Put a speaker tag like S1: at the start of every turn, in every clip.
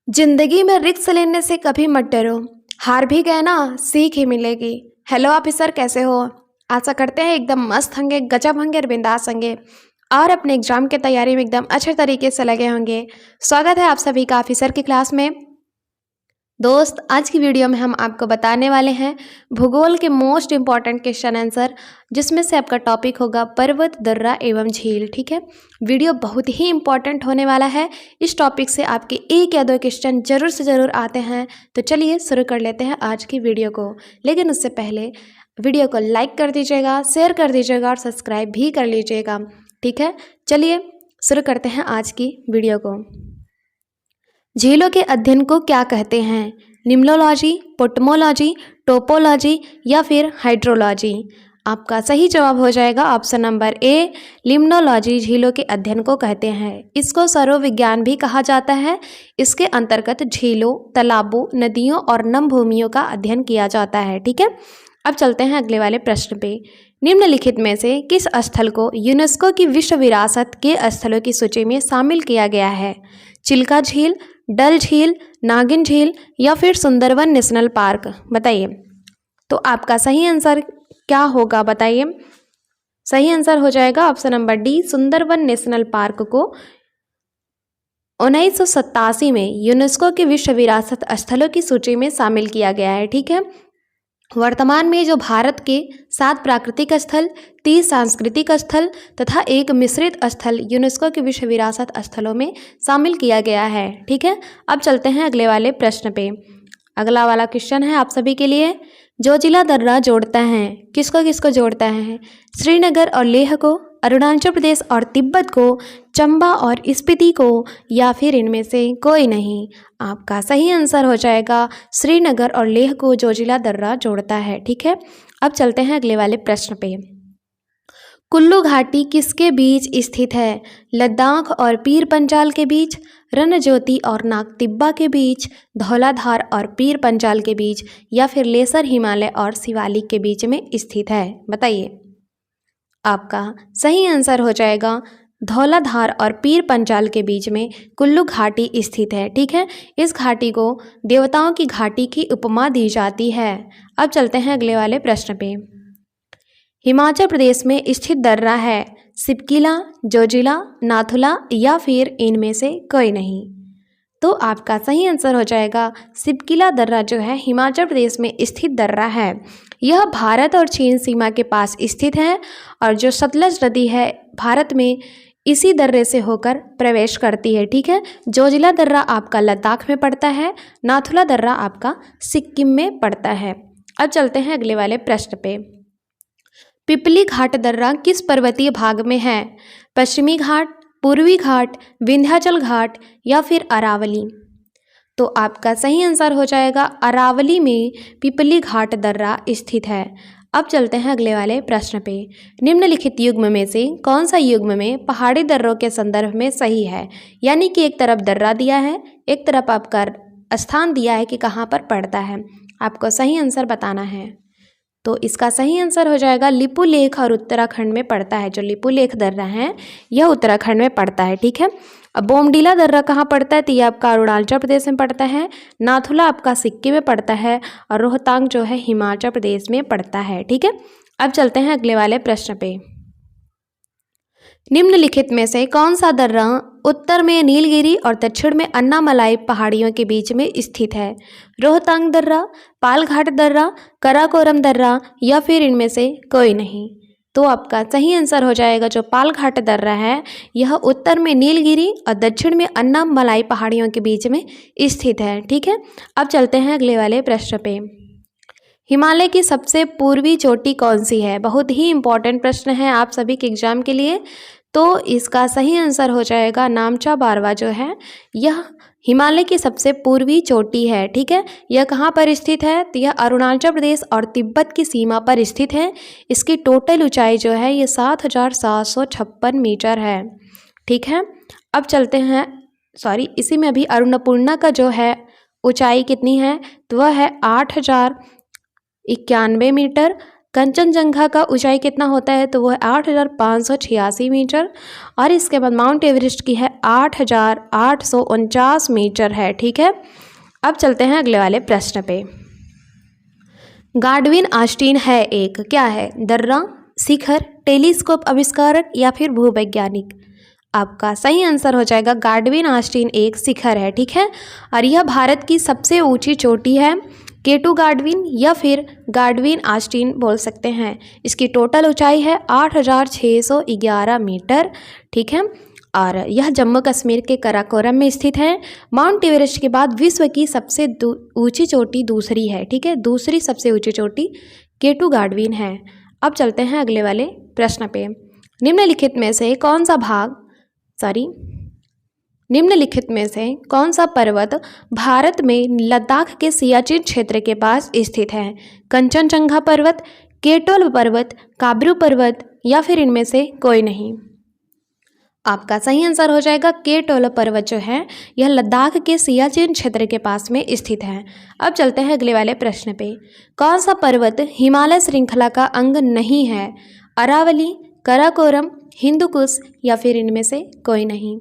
S1: जिंदगी में रिस्क लेने से कभी मत डरो। हार भी गए ना, सीख ही मिलेगी। हेलो ऑफिसर, कैसे हो? आशा करते हैं एकदम मस्त होंगे, गजब होंगे और बिंदास होंगे और अपने एग्जाम की तैयारी में एकदम अच्छे तरीके से लगे होंगे। स्वागत है आप सभी का ऑफिसर की क्लास में। दोस्त, आज की वीडियो में हम आपको बताने वाले हैं भूगोल के मोस्ट इम्पॉर्टेंट क्वेश्चन आंसर, जिसमें से आपका टॉपिक होगा पर्वत, दर्रा एवं झील। ठीक है, वीडियो बहुत ही इम्पॉर्टेंट होने वाला है। इस टॉपिक से आपके एक या दो क्वेश्चन जरूर से ज़रूर आते हैं। तो चलिए शुरू कर लेते हैं आज की वीडियो को। लेकिन उससे पहले वीडियो को लाइक कर दीजिएगा, शेयर कर दीजिएगा और सब्सक्राइब भी कर लीजिएगा। ठीक है, चलिए शुरू करते हैं आज की वीडियो को। झीलों के अध्ययन को क्या कहते हैं? निम्नोलॉजी, पोटमोलॉजी, टोपोलॉजी या फिर हाइड्रोलॉजी? आपका सही जवाब हो जाएगा ऑप्शन नंबर ए, लिम्नोलॉजी झीलों के अध्ययन को कहते हैं। इसको सरोविज्ञान भी कहा जाता है। इसके अंतर्गत झीलों, तालाबों, नदियों और नम भूमियों का अध्ययन किया जाता है। ठीक है, अब चलते हैं अगले वाले प्रश्न पे। निम्नलिखित में से किस स्थल को यूनेस्को की विश्व विरासत के स्थलों की सूची में शामिल किया गया है? चिल्का झील, डल झील, नागिन झील या फिर सुंदरवन नेशनल पार्क? बताइए। तो आपका सही आंसर क्या होगा, बताइए। सही आंसर हो जाएगा option number D, Sundarbans national park को 1987 में यूनेस्को के विश्व विरासत स्थलों की सूची में शामिल किया गया है। ठीक है, वर्तमान में जो भारत के 7 प्राकृतिक स्थल, 30 सांस्कृतिक स्थल तथा एक मिश्रित स्थल यूनेस्को के विश्व विरासत स्थलों में शामिल किया गया है। ठीक है, अब चलते हैं अगले वाले प्रश्न पे। अगला वाला क्वेश्चन है आप सभी के लिए। जोजिला दर्रा जोड़ता है, किसको किसको जोड़ता है? श्रीनगर और लेह को, अरुणाचल प्रदेश और तिब्बत को, चंबा और स्पीति को या फिर इनमें से कोई नहीं? आपका सही आंसर हो जाएगा श्रीनगर और लेह को जोजिला दर्रा जोड़ता है। ठीक है, अब चलते हैं अगले वाले प्रश्न पे। कुल्लू घाटी किसके बीच स्थित है? लद्दाख और पीर पंजाल के बीच, रणज्योति और नागतिब्बा के बीच, धौलाधार और पीर पंजाल के बीच या फिर लेसर हिमालय और शिवालिक के बीच में स्थित है? बताइए। आपका सही आंसर हो जाएगा धौलाधार और पीर पंजाल के बीच में कुल्लू घाटी स्थित है। ठीक है, इस घाटी को देवताओं की घाटी की उपमा दी जाती है। अब चलते हैं अगले वाले प्रश्न पे। हिमाचल प्रदेश में स्थित दर्रा है सिपकिला, जोजिला, नाथुला या फिर इनमें से कोई नहीं? तो आपका सही आंसर हो जाएगा सिपकिला दर्रा जो है हिमाचल प्रदेश में स्थित दर्रा है। यह भारत और चीन सीमा के पास स्थित है और जो सतलज नदी है भारत में इसी दर्रे से होकर प्रवेश करती है। ठीक है, जोजिला दर्रा आपका लद्दाख में पड़ता है, नाथुला दर्रा आपका सिक्किम में पड़ता है। अब चलते हैं अगले वाले प्रश्न पे। पिपली घाट दर्रा किस पर्वतीय भाग में है? पश्चिमी घाट, पूर्वी घाट, विंध्याचल घाट या फिर अरावली? तो आपका सही आंसर हो जाएगा अरावली में पिपली घाट दर्रा स्थित है। अब चलते हैं अगले वाले प्रश्न पे। निम्नलिखित युग्म में से कौन सा युग्म में पहाड़ी दर्रों के संदर्भ में सही है? यानी कि एक तरफ दर्रा दिया है, एक तरफ आपका स्थान दिया है कि कहाँ पर पड़ता है। आपको सही आंसर बताना है। तो इसका सही आंसर हो जाएगा लिपुलेख और उत्तराखंड में पड़ता है। जो लिपुलेख दर्रा है यह उत्तराखंड में पड़ता है। ठीक है, अब बोमडीला दर्रा कहाँ पड़ता है? तो ये आपका अरुणाचल प्रदेश में पड़ता है, नाथुला आपका सिक्किम में पड़ता है और रोहतांग जो है हिमाचल प्रदेश में पड़ता है। ठीक है, अब चलते हैं अगले वाले प्रश्न पे। निम्नलिखित में से कौन सा दर्रा उत्तर में नीलगिरी और दक्षिण में अन्नामलाई पहाड़ियों के बीच में स्थित है? रोहतांग दर्रा, पालघाट दर्रा, कराकोरम दर्रा या फिर इनमें से कोई नहीं? तो आपका सही आंसर हो जाएगा जो पालघाट दर्रा है यह उत्तर में नीलगिरी और दक्षिण में अन्नामलाई पहाड़ियों के बीच में स्थित है। ठीक है, अब चलते हैं अगले वाले प्रश्न पे। हिमालय की सबसे पूर्वी चोटी कौन सी है? बहुत ही इंपॉर्टेंट प्रश्न है आप सभी के एग्जाम के लिए। तो इसका सही आंसर हो जाएगा नामचा बारवा जो है यह हिमालय की सबसे पूर्वी चोटी है। ठीक है, यह कहाँ पर स्थित है? तो यह अरुणाचल प्रदेश और तिब्बत की सीमा पर स्थित है। इसकी टोटल ऊंचाई जो है ये 7,756 मीटर है। ठीक है, अब चलते हैं इसी में अभी अन्नपूर्णा का जो है ऊंचाई कितनी है? तो वह है 8,091 मीटर। कंचनजंगा का ऊंचाई कितना होता है, तो वो है 8,586 मीटर। और इसके बाद माउंट एवरेस्ट की है 8,849 मीटर है। ठीक है, अब चलते हैं अगले वाले प्रश्न पे। गाडविन ऑस्टिन है एक क्या है, दर्रा, शिखर, टेलीस्कोप आविष्कारक या फिर भूवैज्ञानिक। आपका सही आंसर हो जाएगा गाडविन ऑस्टिन एक शिखर है। ठीक है, और यह भारत की सबसे ऊंची चोटी है। केटू गाडविन या फिर गाडविन ऑस्टिन बोल सकते हैं। इसकी टोटल ऊंचाई है 8,611 मीटर। ठीक है, और यह जम्मू कश्मीर के कराकोरम में स्थित है। माउंट एवरेस्ट के बाद विश्व की सबसे ऊंची चोटी दूसरी है। ठीक है, दूसरी सबसे ऊंची चोटी केटू गाडविन है। अब चलते हैं अगले वाले प्रश्न पे। निम्नलिखित में से कौन से कौन सा पर्वत भारत में लद्दाख के सियाचिन क्षेत्र के पास स्थित है। कंचनजंगा पर्वत, केटोल पर्वत, काब्रू पर्वत या फिर इनमें से कोई नहीं। आपका सही आंसर हो जाएगा केटोल पर्वत जो है यह लद्दाख के सियाचिन क्षेत्र के पास में स्थित है। अब चलते हैं अगले वाले प्रश्न पे। कौन सा पर्वत हिमालय श्रृंखला का अंग नहीं है। अरावली, कराकोरम, हिंदुकुश या फिर इनमें से कोई नहीं।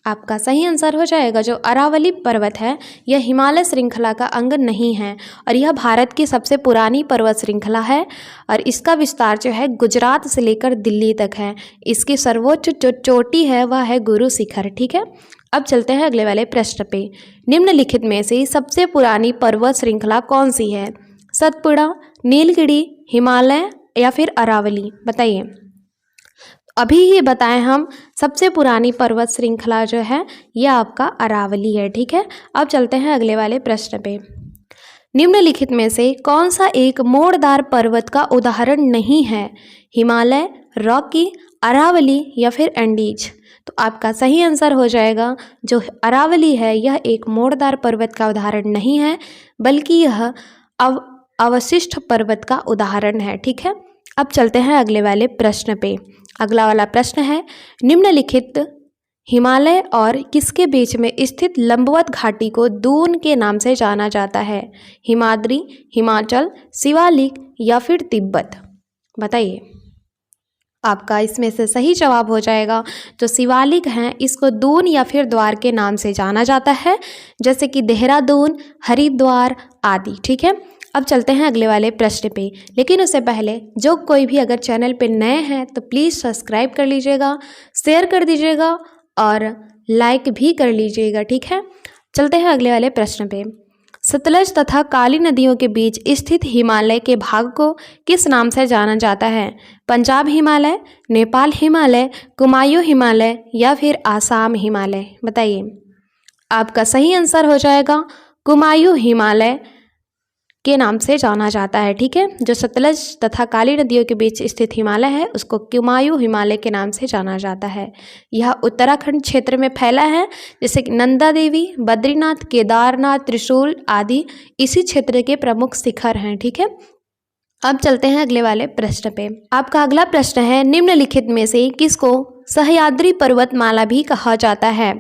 S1: आपका सही आंसर हो जाएगा जो अरावली पर्वत है यह हिमालय श्रृंखला का अंग नहीं है और यह भारत की सबसे पुरानी पर्वत श्रृंखला है और इसका विस्तार जो है गुजरात से लेकर दिल्ली तक है। इसकी सर्वोच्च जो चोटी है वह है गुरु शिखर। ठीक है, अब चलते हैं अगले वाले प्रश्न पे। निम्नलिखित में से सबसे पुरानी पर्वत श्रृंखला कौन सी है। सतपुड़ा, नीलगिरी, हिमालय या फिर अरावली, बताइए। अभी ही बताएं हम सबसे पुरानी पर्वत श्रृंखला जो है यह आपका अरावली है। ठीक है, अब चलते हैं अगले वाले प्रश्न पे। निम्नलिखित में से कौन सा एक मोड़दार पर्वत का उदाहरण नहीं है। हिमालय, रॉकी, अरावली या फिर एंडीज। तो आपका सही आंसर हो जाएगा जो अरावली है यह एक मोड़दार पर्वत का उदाहरण नहीं है बल्कि यह अवशिष्ट पर्वत का उदाहरण है। ठीक है, अब चलते हैं अगले वाले प्रश्न पे। अगला वाला प्रश्न है निम्नलिखित हिमालय और किसके बीच में स्थित लंबवत घाटी को दून के नाम से जाना जाता है। हिमाद्री, हिमाचल, शिवालिक या फिर तिब्बत, बताइए। आपका इसमें से सही जवाब हो जाएगा जो शिवालिक हैं इसको दून या फिर द्वार के नाम से जाना जाता है जैसे कि देहरादून, हरिद्वार आदि। ठीक है, अब चलते हैं अगले वाले प्रश्न पे, लेकिन उससे पहले जो कोई भी अगर चैनल पे नए हैं तो प्लीज़ सब्सक्राइब कर लीजिएगा, शेयर कर दीजिएगा और लाइक भी कर लीजिएगा। ठीक है, चलते हैं अगले वाले प्रश्न पे। सतलज तथा काली नदियों के बीच स्थित हिमालय के भाग को किस नाम से जाना जाता है। पंजाब हिमालय, नेपाल हिमालय, कुमायूं हिमालय या फिर आसाम हिमालय, बताइए। आपका सही आंसर हो जाएगा कुमायूं हिमालय के नाम से जाना जाता है। ठीक है, जो सतलज तथा काली नदियों के बीच स्थित हिमालय है उसको कुमायूं हिमालय के नाम से जाना जाता है। यह उत्तराखंड क्षेत्र में फैला है जैसे कि नंदा देवी, बद्रीनाथ, केदारनाथ, त्रिशूल आदि इसी क्षेत्र के प्रमुख शिखर हैं। ठीक है, अब चलते हैं अगले वाले प्रश्न पे। आपका अगला प्रश्न है निम्नलिखित में से किसको सह्याद्री पर्वतमाला भी कहा जाता है।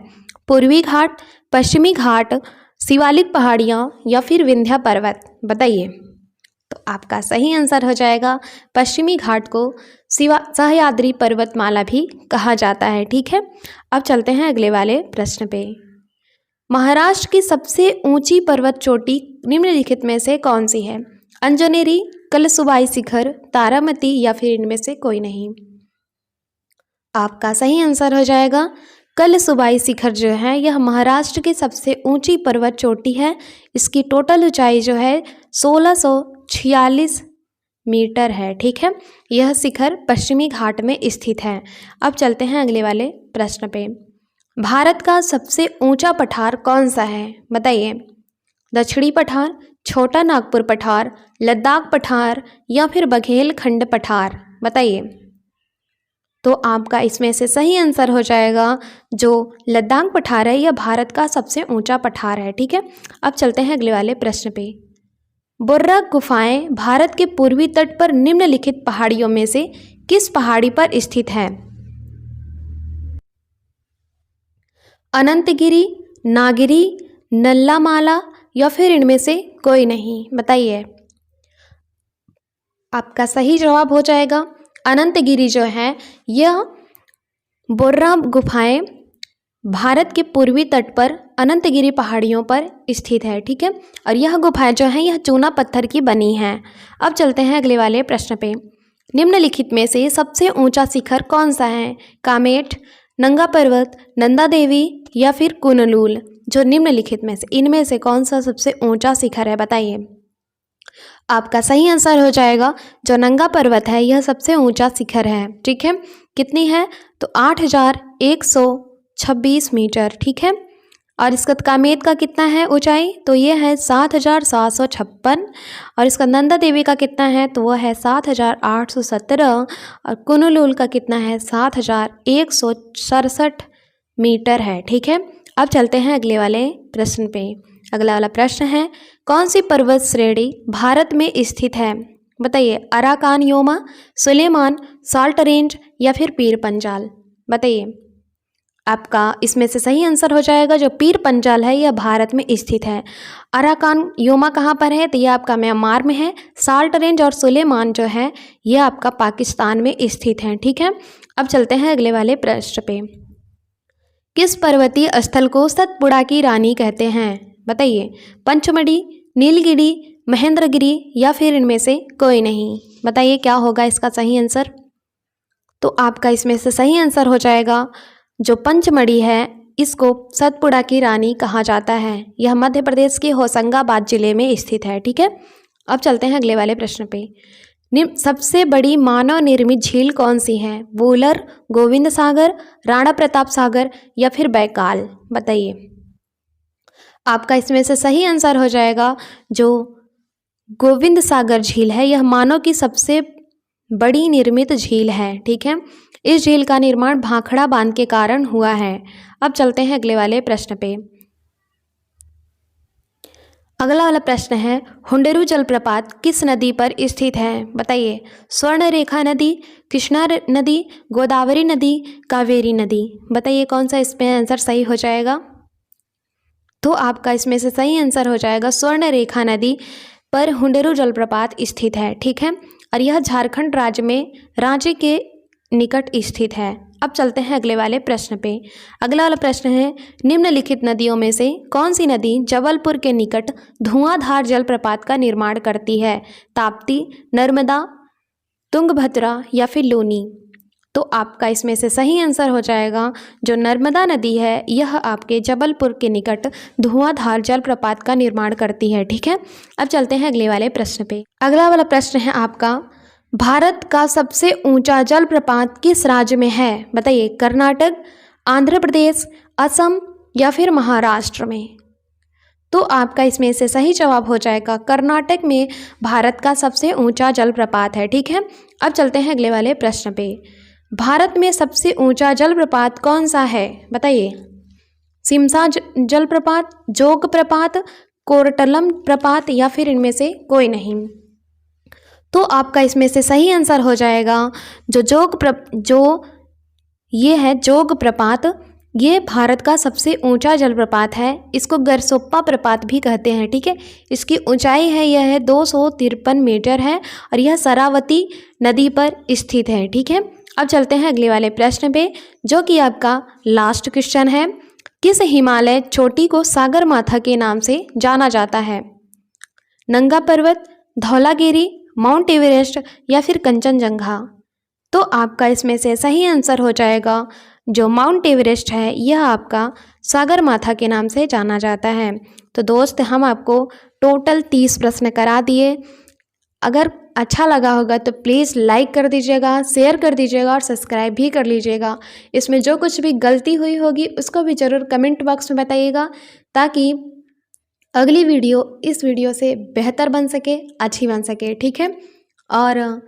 S1: पूर्वी घाट, पश्चिमी घाट, शिवालिक पहाड़ियाँ या फिर विंध्या पर्वत, बताइए। तो आपका सही आंसर हो जाएगा पश्चिमी घाट को सह्याद्री पर्वतमाला भी कहा जाता है। ठीक है, अब चलते हैं अगले वाले प्रश्न पे। महाराष्ट्र की सबसे ऊंची पर्वत चोटी निम्नलिखित में से कौन सी है। अंजनेरी, कलसुबाई शिखर, तारामती या फिर इनमें से कोई नहीं। आपका सही आंसर हो जाएगा कलसुबाई शिखर जो है यह महाराष्ट्र की सबसे ऊंची पर्वत चोटी है। इसकी टोटल ऊंचाई जो है 1646 मीटर है। ठीक है, यह शिखर पश्चिमी घाट में स्थित है। अब चलते हैं अगले वाले प्रश्न पे। भारत का सबसे ऊंचा पठार कौन सा है, बताइए। दक्षिणी पठार, छोटा नागपुर पठार, लद्दाख पठार या फिर बघेलखंड पठार, बताइए। तो आपका इसमें से सही आंसर हो जाएगा जो लद्दाख पठार है यह भारत का सबसे ऊंचा पठार है। ठीक है, अब चलते हैं अगले वाले प्रश्न पे। बुर्रा गुफाएं भारत के पूर्वी तट पर निम्नलिखित पहाड़ियों में से किस पहाड़ी पर स्थित है। अनंतगिरी, नागिरी, नल्लामाला या फिर इनमें से कोई नहीं, बताइए। आपका सही जवाब हो जाएगा अनंतगिरी जो है यह बोर्रा गुफाएं भारत के पूर्वी तट पर अनंतगिरी पहाड़ियों पर स्थित है, ठीक है। और यह गुफाएं जो हैं यह चूना पत्थर की बनी हैं। अब चलते हैं अगले वाले प्रश्न पे। निम्नलिखित में से सबसे ऊंचा शिखर कौन सा है? कामेट, नंगा पर्वत, नंदा देवी या फिर कुनलुल? जो निम्नलिखित में से इनमें से कौन सा सबसे ऊंचा शिखर है बताइए। आपका सही आंसर हो जाएगा जो नंगा पर्वत है यह सबसे ऊंचा शिखर है, ठीक है। कितनी है? तो 8126 मीटर, ठीक है। और इसका कामेत का कितना है ऊंचाई? तो ये है 7756। और इसका नंदा देवी का कितना है? तो वह है 7817। और कुनलुल का कितना है? 7167 मीटर है, ठीक है। अब चलते हैं अगले वाले प्रश्न पे। अगला वाला प्रश्न है कौन सी पर्वत श्रेणी भारत में स्थित है? बताइए। अराकान योमा, सुलेमान, साल्ट रेंज या फिर पीर पंजाल? बताइए। आपका इसमें से सही आंसर हो जाएगा जो पीर पंजाल है यह भारत में स्थित है। अराकान योमा कहाँ पर है? तो यह आपका म्यांमार में है। साल्ट रेंज और सुलेमान जो है यह आपका पाकिस्तान में स्थित है, ठीक है। अब चलते हैं अगले वाले प्रश्न पे। किस पर्वतीय स्थल को सतपुड़ा की रानी कहते हैं? बताइए। पंचमढ़ी, नीलगिरी, महेंद्रगिरी या फिर इनमें से कोई नहीं? बताइए क्या होगा इसका सही आंसर। तो आपका इसमें से सही आंसर हो जाएगा जो पंचमढ़ी है इसको सतपुड़ा की रानी कहा जाता है। यह मध्य प्रदेश के होशंगाबाद जिले में स्थित है, ठीक है। अब चलते हैं अगले वाले प्रश्न पे। सबसे बड़ी मानव निर्मित झील कौन सी है? वूलर, गोविंद सागर, राणा प्रताप सागर या फिर बैकाल? बताइए। आपका इसमें से सही आंसर हो जाएगा जो गोविंद सागर झील है यह मानव की सबसे बड़ी निर्मित झील है, ठीक है। इस झील का निर्माण भाखड़ा बांध के कारण हुआ है। अब चलते हैं अगले वाले प्रश्न पे। अगला वाला प्रश्न है हुंडेरू जलप्रपात किस नदी पर स्थित है? बताइए। स्वर्णरेखा नदी, कृष्णा नदी, गोदावरी नदी, कावेरी नदी? बताइए कौन सा इसमें आंसर सही हो जाएगा। तो आपका इसमें से सही आंसर हो जाएगा स्वर्णरेखा नदी पर हुंडेरू जलप्रपात स्थित है, ठीक है। और यह झारखंड राज्य में रांची के निकट स्थित है। अब चलते हैं अगले वाले प्रश्न पे। अगला वाला प्रश्न है निम्नलिखित नदियों में से कौन सी नदी जबलपुर के निकट धुआंधार जलप्रपात का निर्माण करती है? ताप्ती, नर्मदा, तुंगभद्रा या फिर लूनी? तो आपका इसमें से सही आंसर हो जाएगा जो नर्मदा नदी है यह आपके जबलपुर के निकट धुआंधार जलप्रपात का निर्माण करती है, ठीक है। अब चलते हैं अगले वाले प्रश्न पे। अगला वाला प्रश्न है आपका भारत का सबसे ऊंचा जलप्रपात किस राज्य में है? बताइए। कर्नाटक, आंध्र प्रदेश, असम या फिर महाराष्ट्र में? तो आपका इसमें से सही जवाब हो जाएगा कर्नाटक में भारत का सबसे ऊंचा जलप्रपात है, ठीक है। अब चलते हैं अगले वाले प्रश्न पे। भारत में सबसे ऊंचा जलप्रपात कौन सा है? बताइए। सिमसा जलप्रपात, जोग प्रपात, कोरटलम प्रपात या फिर इनमें से कोई नहीं? तो आपका इसमें से सही आंसर हो जाएगा जो जोग प्रपात ये भारत का सबसे ऊंचा जलप्रपात है। इसको गरसोप्पा प्रपात भी कहते हैं, ठीक है। इसकी ऊंचाई है यह है 253 मीटर है और यह शरावती नदी पर स्थित है, ठीक है। अब चलते हैं अगले वाले प्रश्न पे जो कि आपका लास्ट क्वेश्चन है। किस हिमालय चोटी को सागर माथा के नाम से जाना जाता है? नंगा पर्वत, धौलागिरी, माउंट एवरेस्ट या फिर कंचनजंगा? तो आपका इसमें से सही आंसर हो जाएगा जो माउंट एवरेस्ट है यह आपका सागर माथा के नाम से जाना जाता है। तो दोस्त हम आपको टोटल 30 प्रश्न करा दिए। अगर अच्छा लगा होगा तो प्लीज़ लाइक कर दीजिएगा, शेयर कर दीजिएगा और सब्सक्राइब भी कर लीजिएगा। इसमें जो कुछ भी गलती हुई होगी उसको भी ज़रूर कमेंट बॉक्स में बताइएगा ताकि अगली वीडियो इस वीडियो से बेहतर बन सके, अच्छी बन सके, ठीक है। और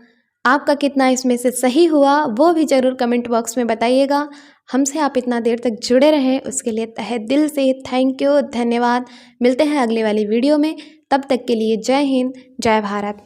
S1: आपका कितना इसमें से सही हुआ वो भी ज़रूर कमेंट बॉक्स में बताइएगा। हमसे आप इतना देर तक जुड़े रहें उसके लिए तहे दिल से थैंक यू, धन्यवाद। मिलते हैं अगली वाली वीडियो में, तब तक के लिए जय हिंद, जय भारत।